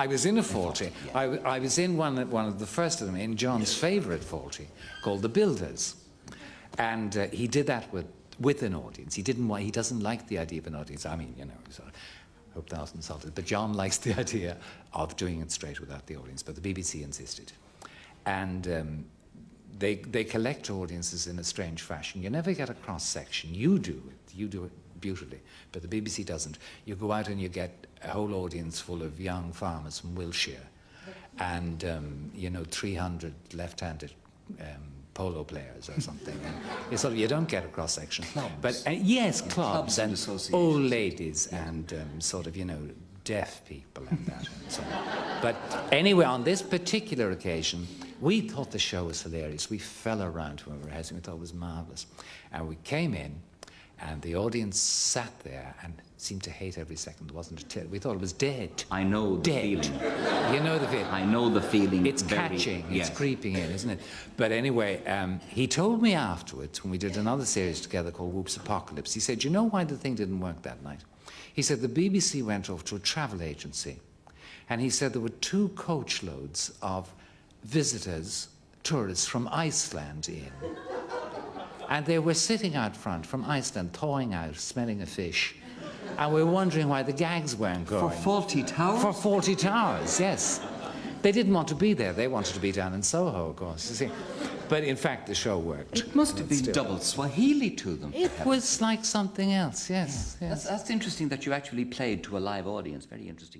I was in a Fawlty. I was in one of the first of them, in John's favourite Fawlty, called The Builders. And he did that with an audience. He doesn't like the idea of an audience. I mean, you know, sort of, hope that wasn't insulted. But John likes the idea of doing it straight without the audience. But the BBC insisted. And they collect audiences in a strange fashion. You never get a cross-section. You do it beautifully, but the BBC doesn't. You go out and you get a whole audience full of young farmers from Wiltshire and, 300 left-handed polo players or something. And you don't get a cross-section. But yes, clubs and old ladies and deaf people and that. And so on. But anyway, on this particular occasion, we thought the show was hilarious. We fell around when we were rehearsing. We thought it was marvellous. And we came in, and the audience sat there and seemed to hate every second. It wasn't a tale. We thought it was dead. I know the feeling. You know the feeling. I know the feeling. It's catching. Yes. It's creeping in, isn't it? But anyway, he told me afterwards, when we did another series together called Whoops Apocalypse, he said, you know why the thing didn't work that night? He said the BBC went off to a travel agency, and he said there were 2 coachloads of visitors, tourists from Iceland in. And they were sitting out front from Iceland, thawing out, smelling a fish. And we were wondering why the gags weren't going. For Fawlty Towers? For Fawlty Towers, yes. They didn't want to be there. They wanted to be down in Soho, of course, you see. But in fact, the show worked. It must have been double Swahili to them. It was like something else, yes. That's interesting that you actually played to a live audience. Very interesting.